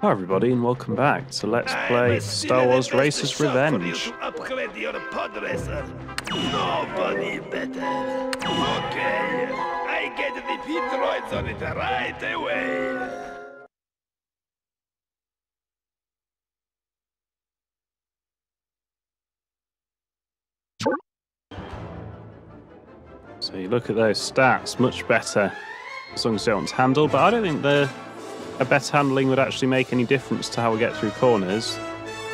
Hi everybody and welcome back to Let's Play Star Wars Racers Revenge. Upgrade your pod racer. Nobody better. Okay, I get the P-droids on it right away. So you look at those stats, much better as long as you don't handle, but I don't think a better handling would actually make any difference to how we get through corners.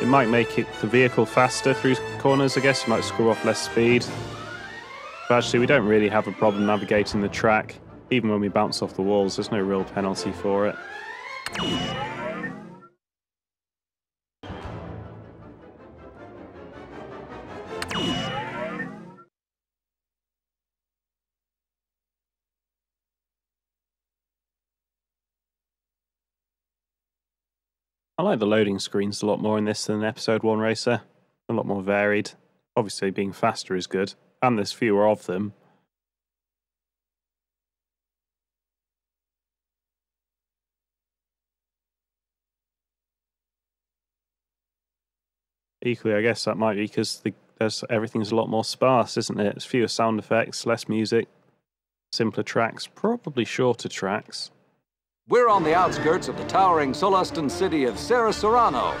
It might make the vehicle faster through corners, I guess. You might screw off less speed. But actually, we don't really have a problem navigating the track. Even when we bounce off the walls, there's no real penalty for it. I like the loading screens a lot more in this than Episode 1 Racer. A lot more varied. Obviously, being faster is good, and there's fewer of them. Equally, I guess that might be because everything's a lot more sparse, isn't it? There's fewer sound effects, less music, simpler tracks, probably shorter tracks. We're on the outskirts of the towering Solestan city of Sarrano.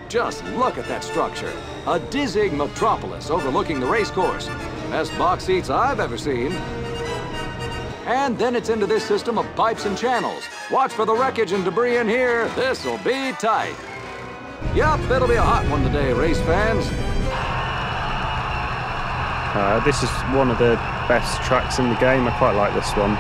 Just look at that structure. A dizzying metropolis overlooking the racecourse. Best box seats I've ever seen. And then it's into this system of pipes and channels. Watch for the wreckage and debris in here. This'll be tight. Yup, it'll be a hot one today, race fans. This is one of the best tracks in the game. I quite like this one.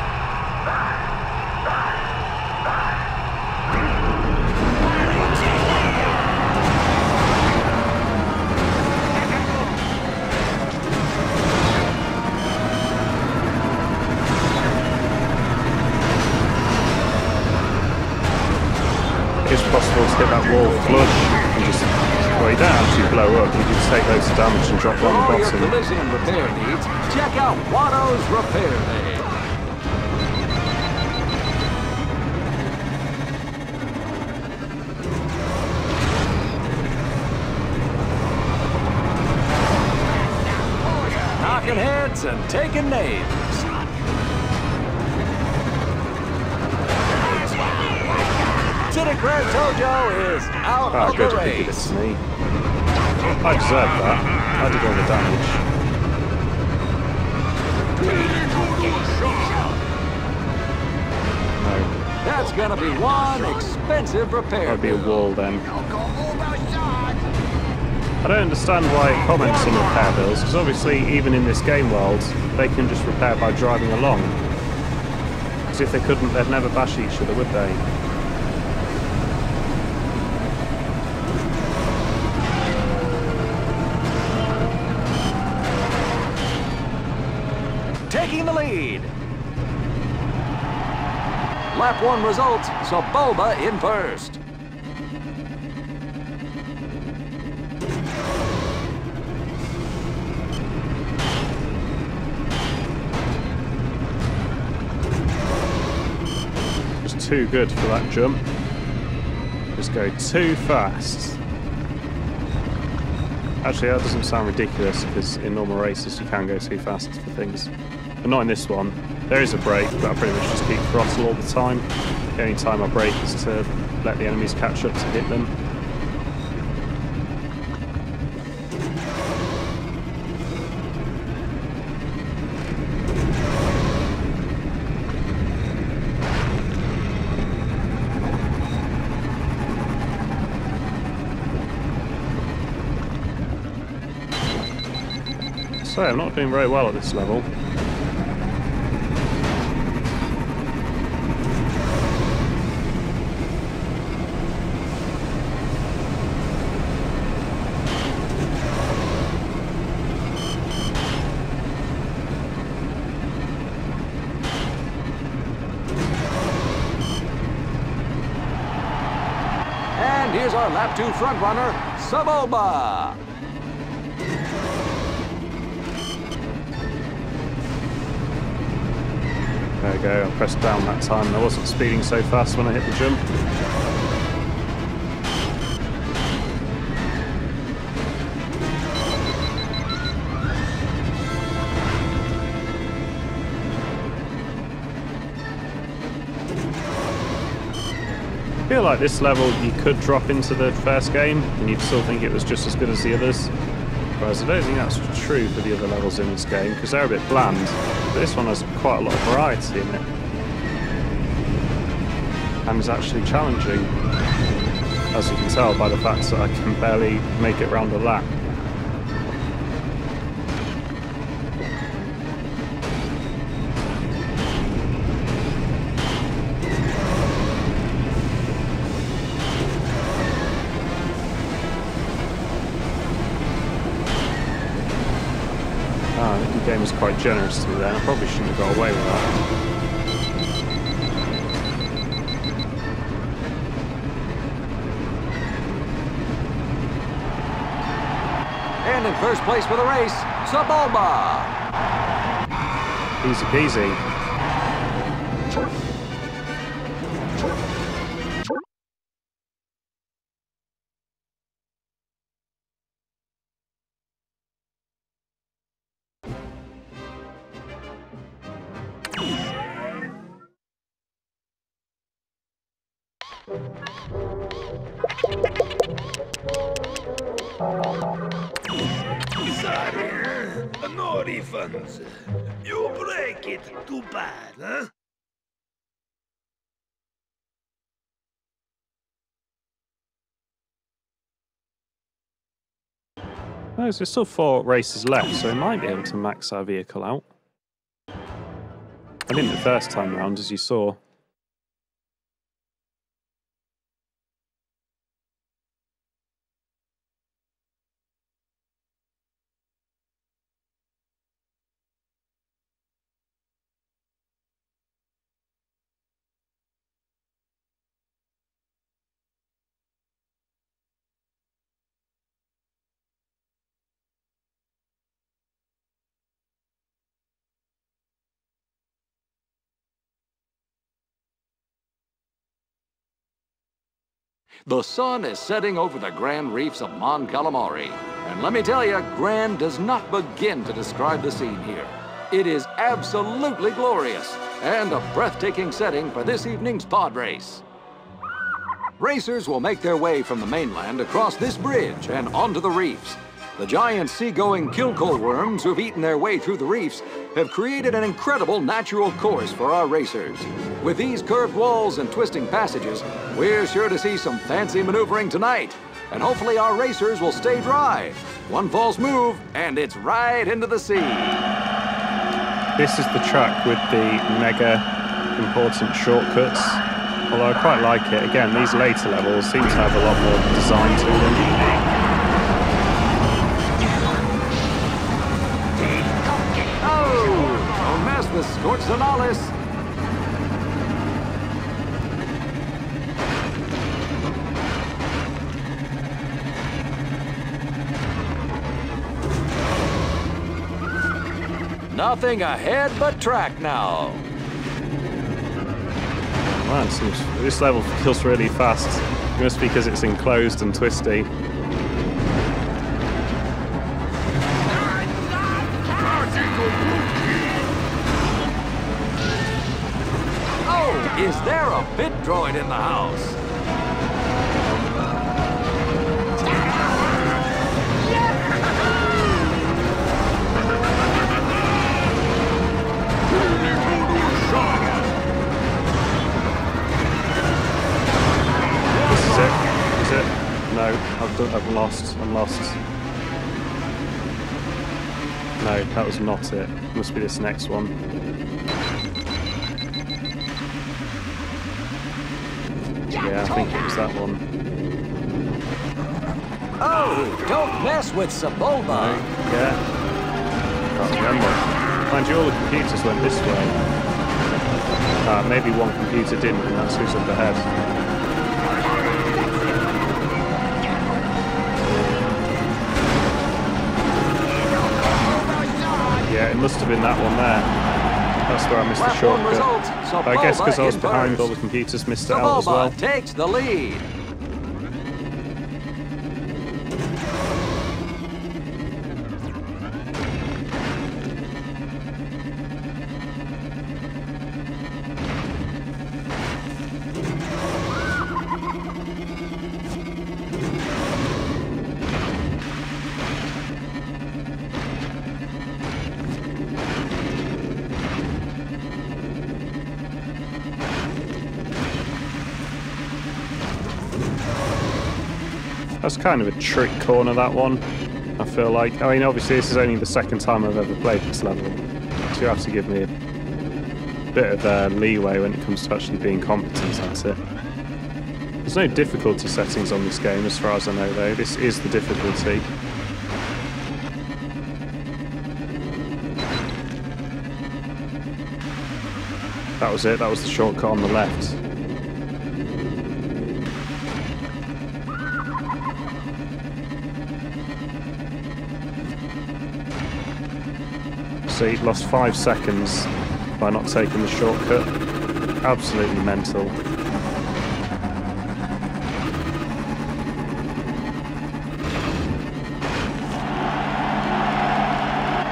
It's possible to get that wall flush and just, well, you don't actually blow up, you just take loads of damage and drop down the For all your bottom. collision and repair needs, check out Watto's Repair Bay. Knocking heads and taking names. Citadel Tojo is out of Good, the you did it race. to me. I deserved that. I did all the damage. No, That's gonna be one expensive repair. that'd be a wall then. I don't understand why it comments on repair bills, because obviously even in this game world, they can just repair by driving along. Because if they couldn't, they'd never bash each other, would they? Taking the lead. Lap 1 results, so Boba in first. Just too good for that jump. Just go too fast. Actually, that doesn't sound ridiculous, because in normal races you can go too fast for things. But not in this one. There is a brake, but I pretty much just keep throttle all the time. The only time I brake is to let the enemies catch up to hit them. So, I'm not doing very well at this level. And here's our lap 2 frontrunner, Saboba. There we go, I pressed down that time and I wasn't speeding so fast when I hit the jump. I feel like this level you could drop into the first game and you'd still think it was just as good as the others. Whereas I don't think that's true for the other levels in this game because they're a bit bland. But this one has quite a lot of variety in it. And is actually challenging, as you can tell by the fact that I can barely make it round a lap. I think the game is quite generous to me there. I probably shouldn't have got away with that. And in first place for the race, Sebulba. Easy peasy. Sorry, huh? No refunds. You break it, too bad, huh? No, there's still 4 races left, so we might be able to max our vehicle out. I didn't the first time round, as you saw. The sun is setting over the Grand Reefs of Mon Calamari. And let me tell you, grand does not begin to describe the scene here. It is absolutely glorious and a breathtaking setting for this evening's pod race. Racers will make their way from the mainland across this bridge and onto the reefs. The giant seagoing kill-coal worms who've eaten their way through the reefs have created an incredible natural course for our racers. With these curved walls and twisting passages, we're sure to see some fancy maneuvering tonight. And hopefully our racers will stay dry. One false move, and it's right into the sea. This is the track with the mega important shortcuts. Although I quite like it. Again, these later levels seem to have a lot more design to them. The Scorzonalis. Nothing ahead but track now. Man, this level feels really fast. It must be because it's enclosed and twisty. Is there a pit droid in the house? This is it. Is it? No, I'm lost. I'm lost. No, that was not it. Must be this next one. Yeah, I think it was that one. Oh, don't mess with Sebulba. No, yeah. Can't remember. Mind you, all the computers went this way. Maybe one computer didn't, and that's who's up ahead. Yeah, it must have been that one there. That's where I missed the shortcut. I guess because I was behind, all the computers missed it out as well. Sebulba takes the lead. That's kind of a trick corner, that one, I feel like. I mean, obviously this is only the second time I've ever played this level, so you have to give me a bit of leeway when it comes to actually being competent at it. There's no difficulty settings on this game as far as I know though. This is the difficulty. That was it, that was the shortcut on the left. See, lost 5 seconds by not taking the shortcut. Absolutely mental.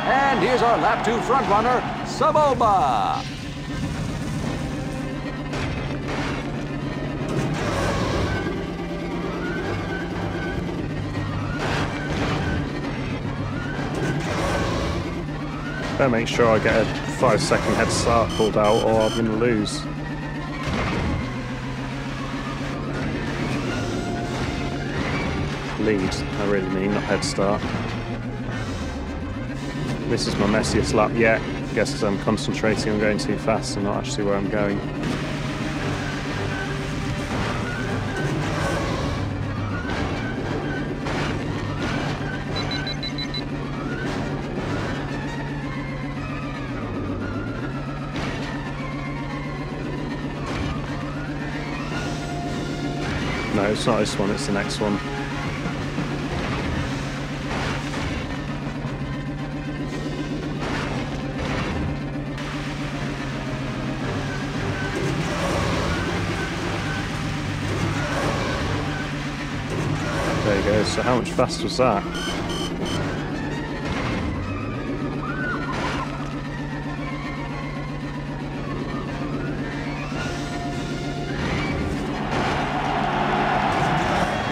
And here's our lap 2 frontrunner, Saboba. Better make sure I get a 5-second head start pulled out or I'm going to lose. Lead, I really mean, not head start. This is my messiest lap yet. I guess because I'm concentrating on going too fast and not actually where I'm going. No, it's not this one, it's the next one. There you go, so how much faster was that?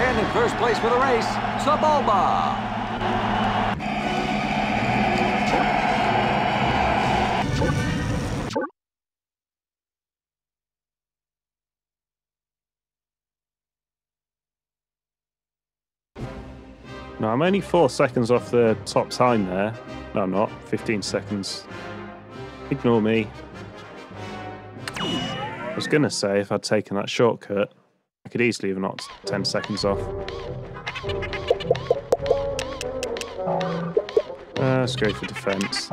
And in first place for the race, Saboba. No, I'm only 4 seconds off the top time there. No, I'm not. 15 seconds. Ignore me. I was going to say, if I'd taken that shortcut, I could easily have knocked 10 seconds off. Let's go for defense.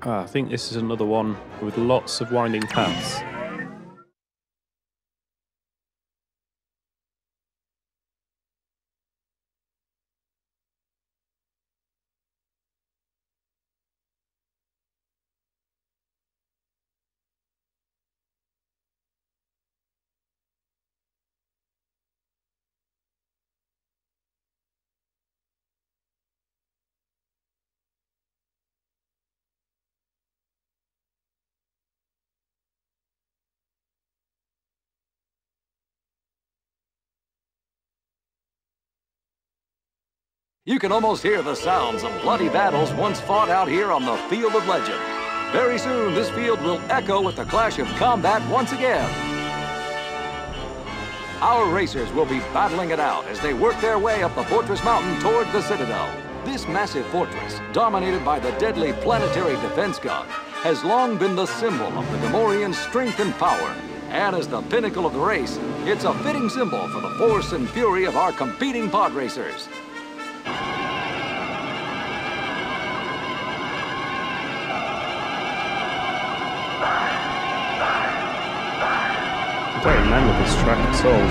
I think this is another one with lots of winding paths. You can almost hear the sounds of bloody battles once fought out here on the Field of Legend. Very soon, this field will echo with the clash of combat once again. Our racers will be battling it out as they work their way up the fortress mountain toward the Citadel. This massive fortress, dominated by the deadly planetary defense gun, has long been the symbol of the Gamorrean strength and power. And as the pinnacle of the race, it's a fitting symbol for the force and fury of our competing pod racers. I don't remember this track at all.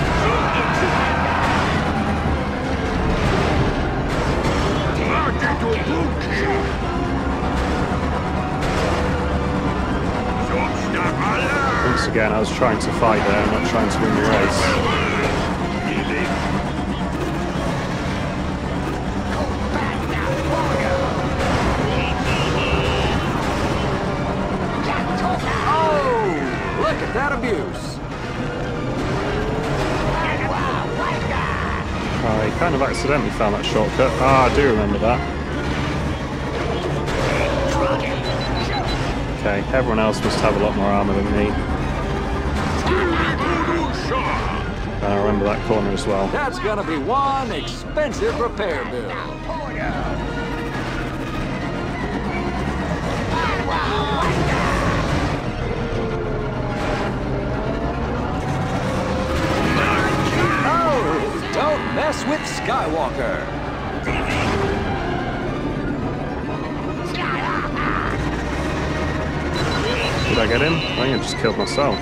Once again, I was trying to fight there, not trying to win the race. Oh, look at that abuse. I kind of accidentally found that shortcut. Ah, I do remember that. Okay, everyone else must have a lot more armour than me. And I remember that corner as well. That's gonna be one expensive repair bill. Oh, don't mess with Skywalker. Did I get him? I think I just killed myself.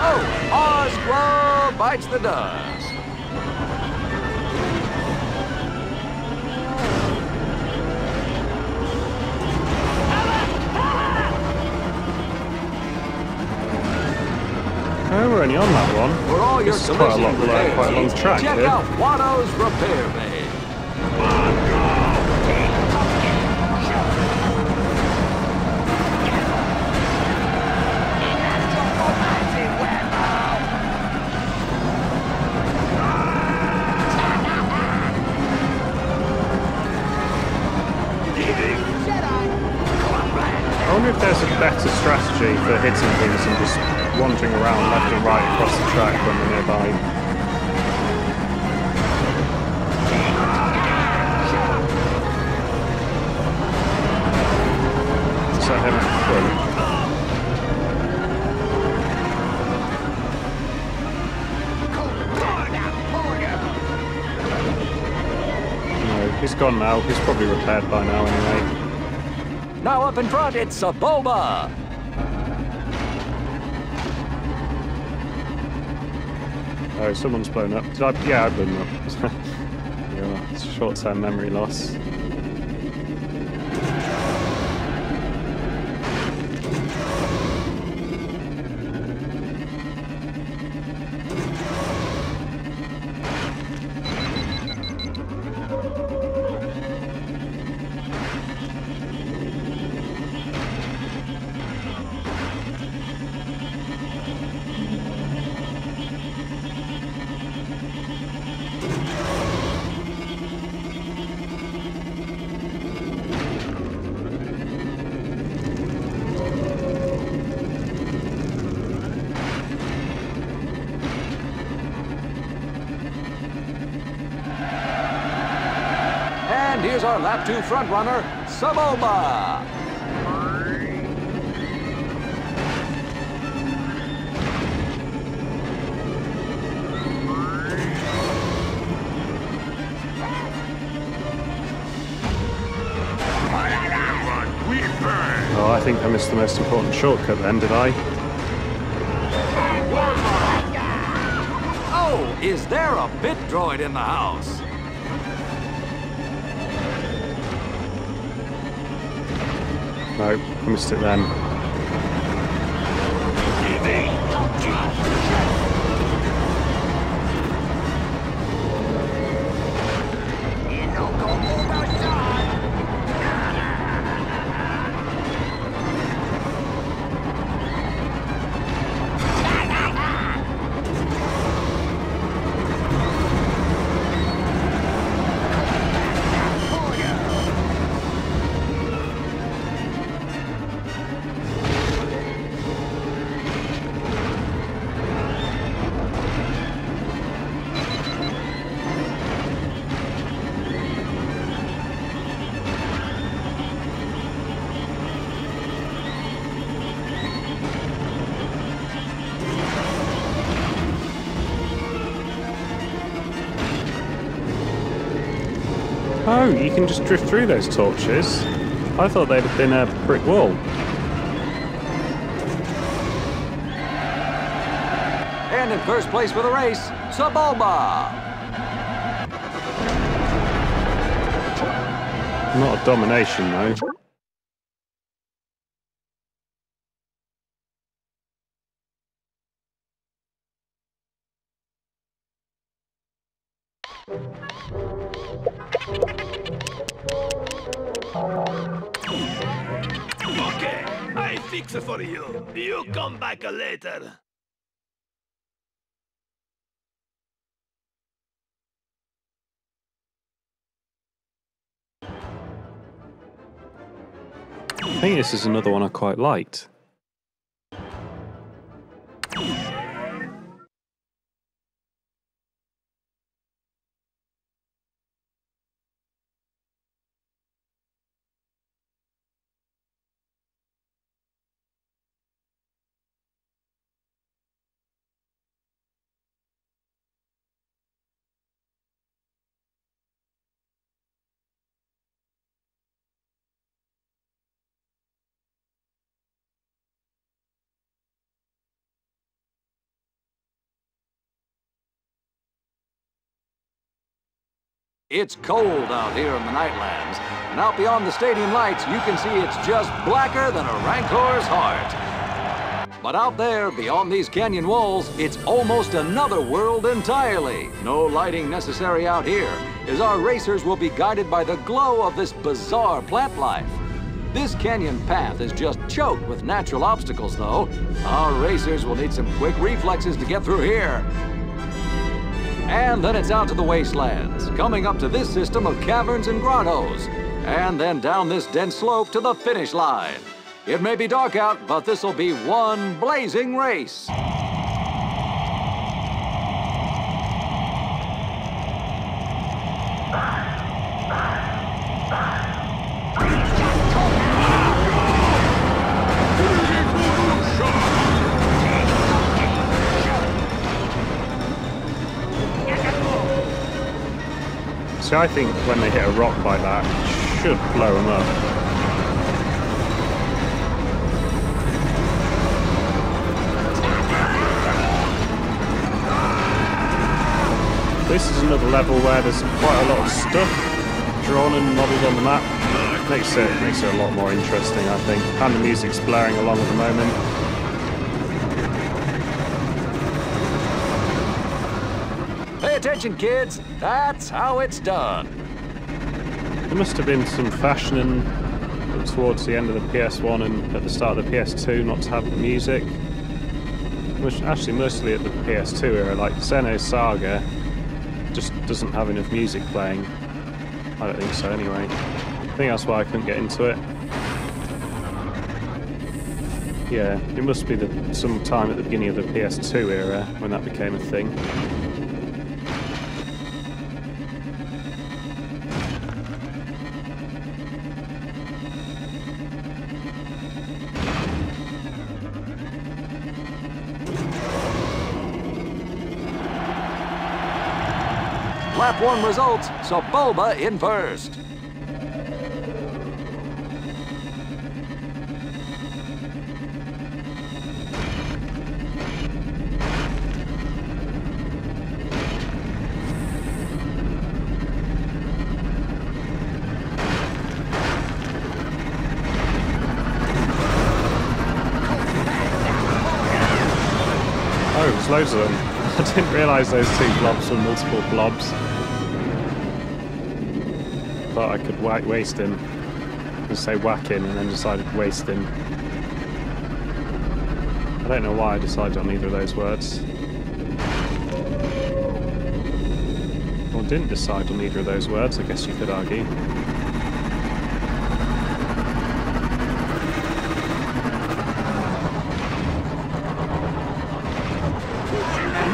Oh, Oswald bites the dust. Oh, we're only on that one. For all your This is quite a collision repairs, quite a long track check here. out Watto's Repair Bay. I wonder if there's a better strategy for hitting things than just wandering around left and right across the track when they're nearby. Is that him at the front? No, he's gone now. He's probably repaired by now anyway. Now up in front, it's Saboba. Oh, someone's blown up. Did I? Yeah, I blew them up. Yeah, it's short-term memory loss. And here's our lap 2 frontrunner, Saboba. Oh, I think I missed the most important shortcut then, did I? Oh, is there a bit droid in the house? No, I missed it then. Oh, you can just drift through those torches. I thought they'd have been a brick wall. And in first place for the race, Saboba. Not a domination, though. Okay, I fix it for you. You come back later. I think this is another one I quite liked. It's cold out here in the Nightlands, and out beyond the stadium lights, you can see it's just blacker than a rancor's heart. But out there, beyond these canyon walls, it's almost another world entirely. No lighting necessary out here, as our racers will be guided by the glow of this bizarre plant life. This canyon path is just choked with natural obstacles, though. Our racers will need some quick reflexes to get through here. And then it's out to the wastelands, coming up to this system of caverns and grottos, and then down this dense slope to the finish line. It may be dark out, but this'll be one blazing race. So I think when they hit a rock like that, it should blow them up. This is another level where there's quite a lot of stuff drawn and modelled on the map. Makes it a lot more interesting, I think. And the music's blaring along at the moment. Pay attention, kids. That's how it's done. There must have been some fashioning towards the end of the PS1 and at the start of the PS2 not to have the music. Which actually mostly at the PS2 era, like Xeno's Saga just doesn't have enough music playing. I don't think so anyway. I think that's why I couldn't get into it. Yeah, it must be some time at the beginning of the PS2 era when that became a thing. Lap 1 results, so Boba in first. Oh, there's loads of them. I didn't realise those two blobs were multiple blobs. Thought I could waste him. Just say whack him and then decided to waste him. I don't know why I decided on either of those words. Or didn't decide on either of those words, I guess you could argue.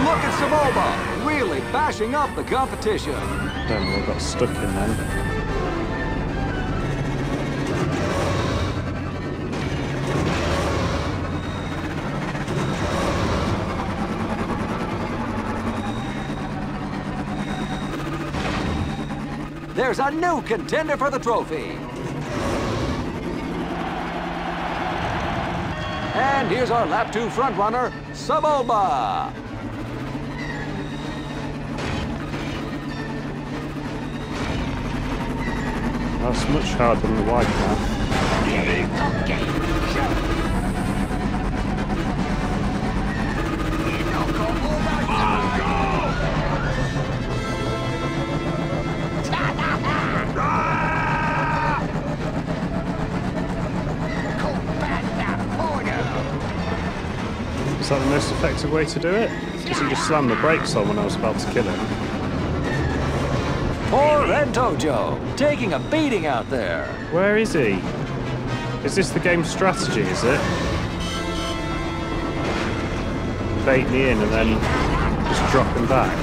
Look at Samoba, really bashing up the competition. Don't know, I got stuck in then. There's a new contender for the trophy. And here's our lap 2 frontrunner, Samoba. That's much harder than the wide path. Is that the most effective way to do it? Because he just slammed the brakes on when I was about to kill him. Poor Rentojo, taking a beating out there. Where is he? Is this the game's strategy, is it? Bait me in and then just drop him back.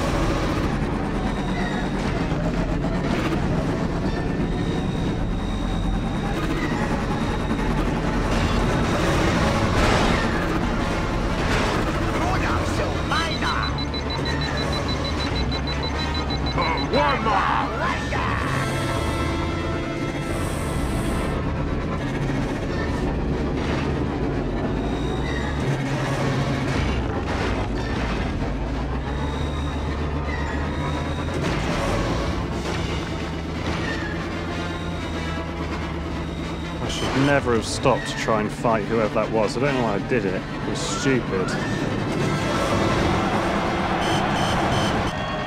Never have stopped to try and fight whoever that was. I don't know why I did it. It was stupid.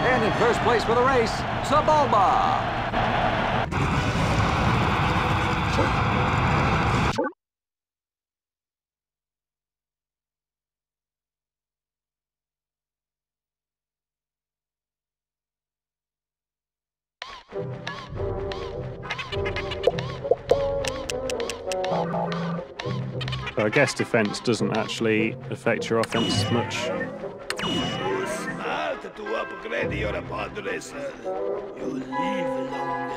And in first place for the race, Zabulba. So I guess defense doesn't actually affect your offense much. Too smart to upgrade your pod racer. You live longer.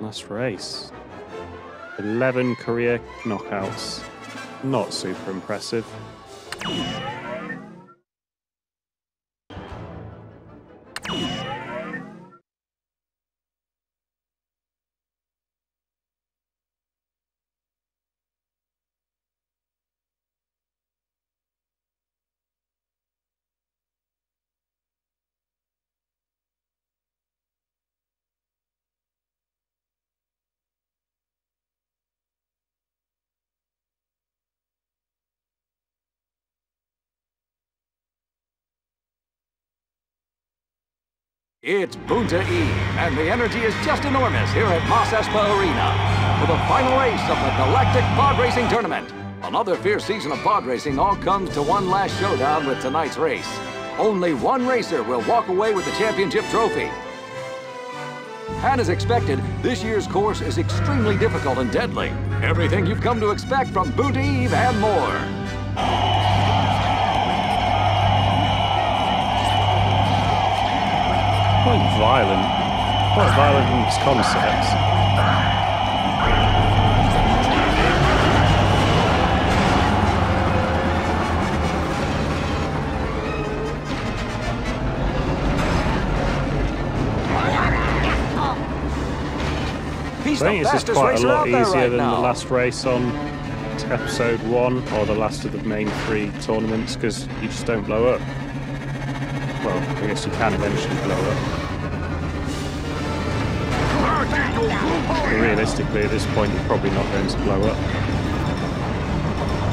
Last race. 11 career knockouts. Not super impressive. It's Boonta Eve, and the energy is just enormous here at Mos Espa Arena for the final race of the Galactic Pod Racing Tournament. Another fierce season of pod racing all comes to one last showdown with tonight's race. Only one racer will walk away with the championship trophy. And as expected, this year's course is extremely difficult and deadly. Everything you've come to expect from Boonta Eve and more. Quite violent in its concepts. He's I think the this is fastest quite a racer lot out there easier right than now. the last race on episode 1, or the last of the main 3 tournaments, because you just don't blow up. Well, I guess you can eventually blow up. But realistically, at this point, you're probably not going to blow up.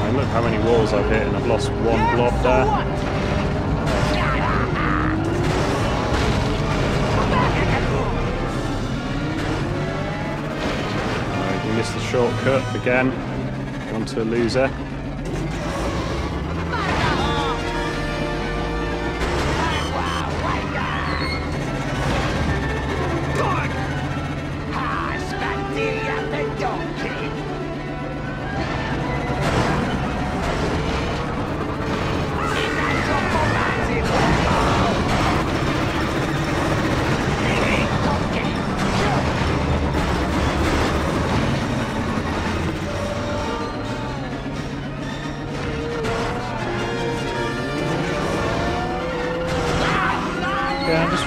And look how many walls I've hit, and I've lost one blob there. Right, you missed the shortcut again. Onto a loser.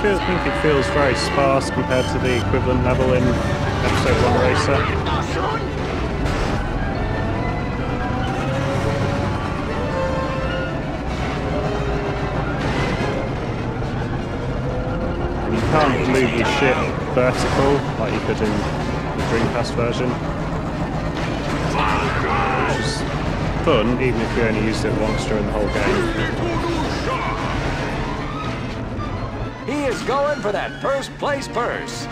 I think it feels very sparse compared to the equivalent level in episode 1 Racer. And you can't move the ship vertical like you could in the Dreamcast version, which is fun even if you only used it once during the whole game. He is going for that first place purse.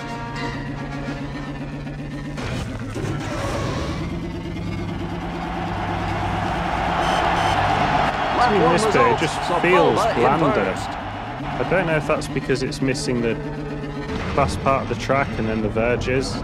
I mean, this bit Results, just Sabova feels in blander. first. I don't know if that's because it's missing the fast part of the track and then the verges.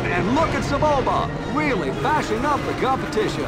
And look at Sabova, really fashing up the competition.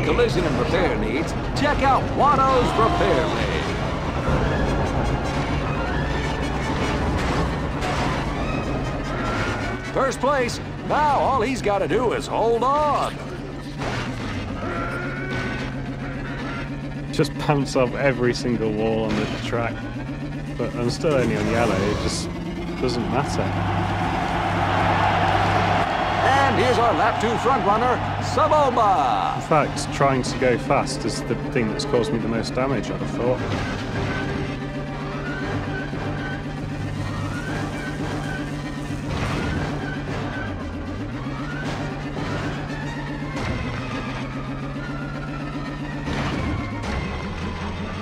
Collision and repair needs, check out Watto's Repair Lane. First place, now all he's got to do is hold on. Just bounce off every single wall on the track. But I'm still only on yellow, it just doesn't matter. And here's our lap 2 frontrunner, Sabova. In fact, trying to go fast is the thing that's caused me the most damage, I'd have thought.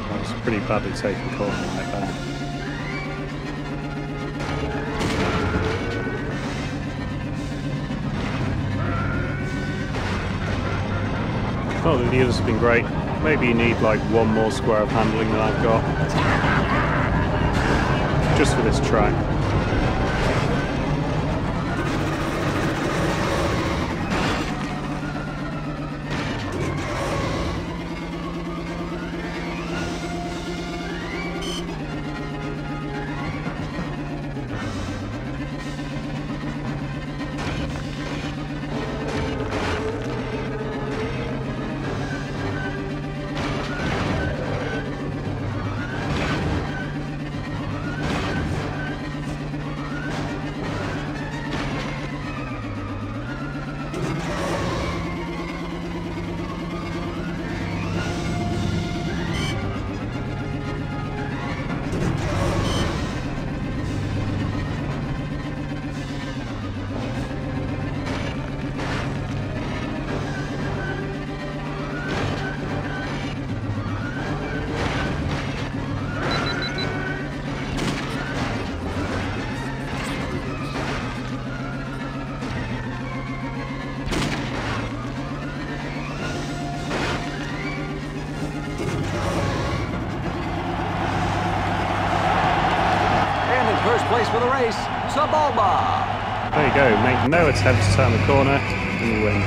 That was pretty badly taken corner like that. Not that the others have been great. Maybe you need like one more square of handling than I've got. Just for this track. First place for the race, Sabova. There you go, make no attempt to turn the corner and you win.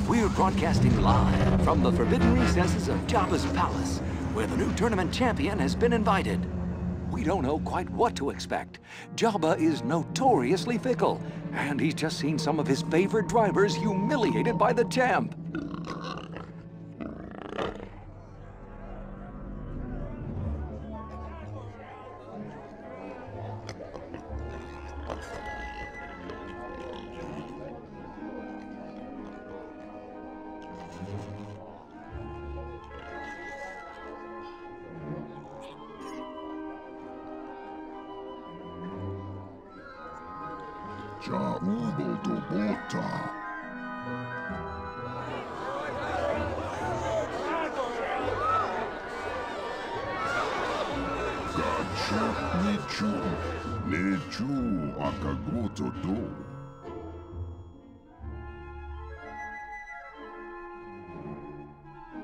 We're broadcasting live from the forbidden recesses of Jabba's palace, where the new tournament champion has been invited. We don't know quite what to expect. Jabba is notoriously fickle, and he's just seen some of his favorite drivers humiliated by the champ.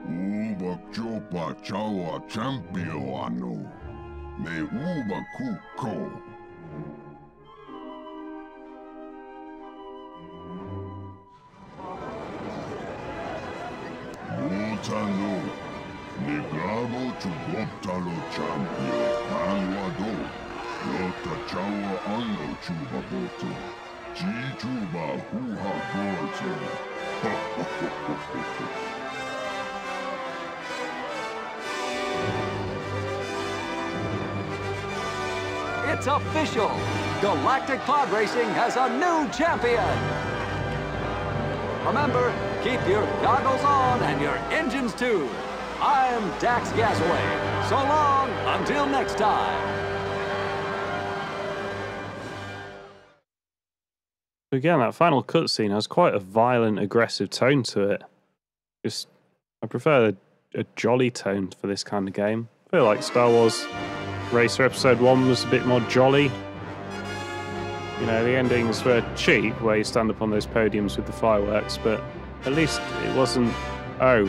Uba chopa chawa champioano. Ne uba kuko. Botano. Ne grabo chuboptalo champio. Anwado. Lota chawa ano chuba boto. Chichuba huha boto. It's official! Galactic Pod Racing has a new champion! Remember, keep your goggles on and your engines too. I'm Dax Gasaway. So long, until next time. Again, that final cutscene has quite a violent, aggressive tone to it. I prefer a jolly tone for this kind of game. I feel like Star Wars Racer Episode 1 was a bit more jolly. You know, the endings were cheap, where you stand up on those podiums with the fireworks, but at least it wasn't, oh,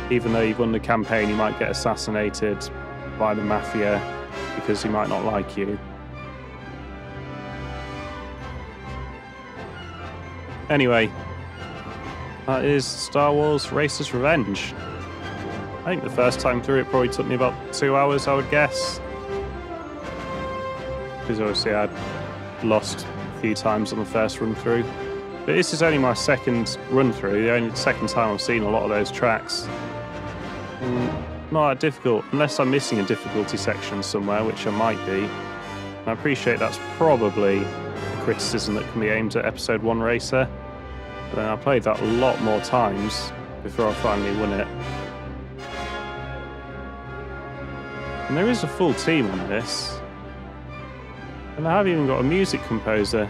even though you've won the campaign, you might get assassinated by the Mafia because he might not like you. Anyway, that is Star Wars Racer's Revenge. I think the first time through it probably took me about 2 hours, I would guess. Because obviously I'd lost a few times on the first run through. But this is only my second run through, the only second time I've seen a lot of those tracks. Not that difficult, unless I'm missing a difficulty section somewhere, which I might be. And I appreciate that's probably a criticism that can be aimed at Episode 1 Racer. But then I played that a lot more times before I finally won it. And there is a full team on this. And I have even got a music composer.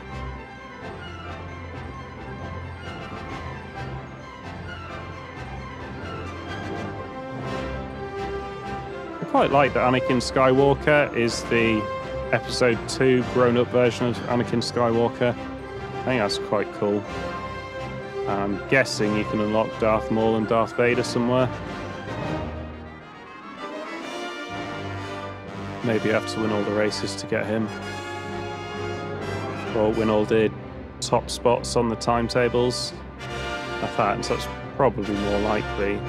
I quite like that Anakin Skywalker is the Episode 2 grown-up version of Anakin Skywalker. I think that's quite cool. I'm guessing you can unlock Darth Maul and Darth Vader somewhere. Maybe you have to win all the races to get him. Or win all the top spots on the timetables. In fact, that's probably more likely.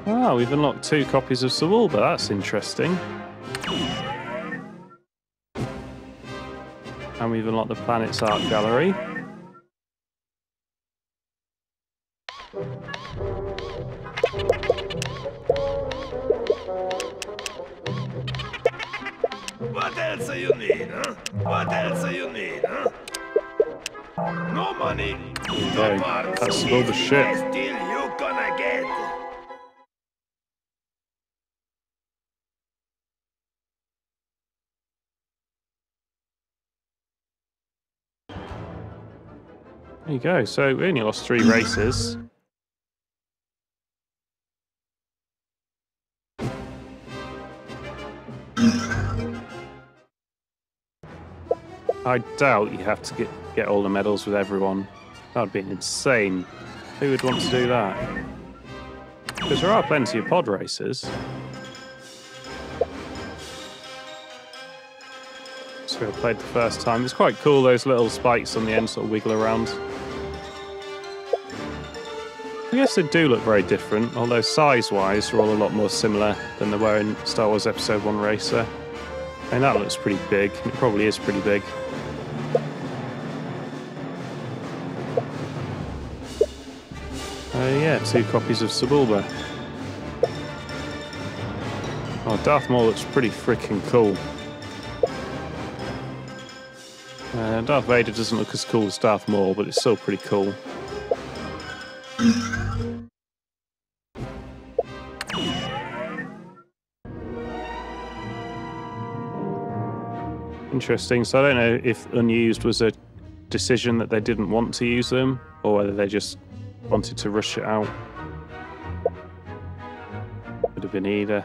Ah, we've unlocked 2 copies of Sawulba, that's interesting. And we've unlocked the Planet's Art Gallery. What else do you need, huh? What else do you need, huh? No money, no parts. That's Sawulba's ship. Still you gonna get. There you go, so we only lost 3 races. I doubt you have to get all the medals with everyone. That would be insane. Who would want to do that? Because there are plenty of pod races. So I played the first time. It's quite cool, those little spikes on the end sort of wiggle around. I guess they do look very different, although size-wise they're all a lot more similar than they were in Star Wars Episode 1 Racer. And that looks pretty big. It probably is pretty big. Yeah, 2 copies of Sawulba. Oh, Darth Maul looks pretty freaking cool. Darth Vader doesn't look as cool as Darth Maul, but it's still pretty cool. Interesting. So I don't know if unused was a decision that they didn't want to use them, or whether they just wanted to rush it out. Could have been either.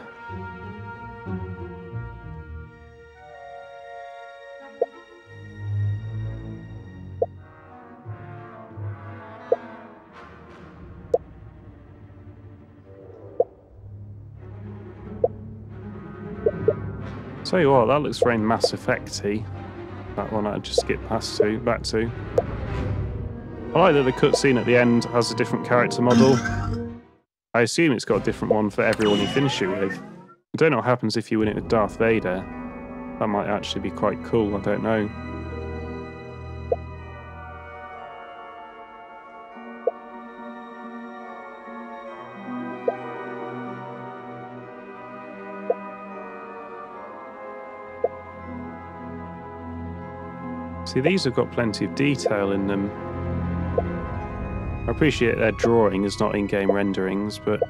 Tell you what, that looks very Mass Effect-y. That one I just skipped back to. I like that the cutscene at the end has a different character model. I assume it's got a different one for everyone you finish it with. I don't know what happens if you win it with Darth Vader. That might actually be quite cool, I don't know. See, these have got plenty of detail in them. I appreciate their drawing is not in-game renderings, but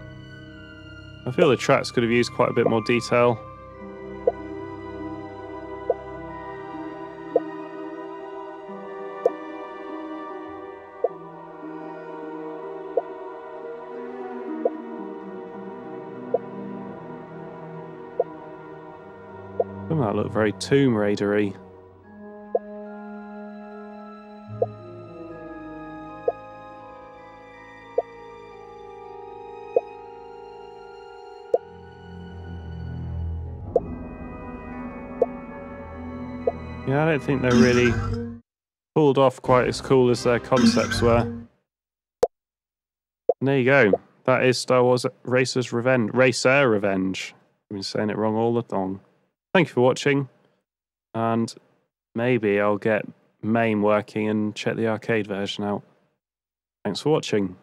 I feel the tracks could have used quite a bit more detail. Some of that look very Tomb Raider-y. Yeah, I don't think they're really pulled off quite as cool as their concepts were. And there you go. That is Star Wars Racer Revenge. I've been saying it wrong all along. Thank you for watching, and maybe I'll get MAME working and check the arcade version out. Thanks for watching.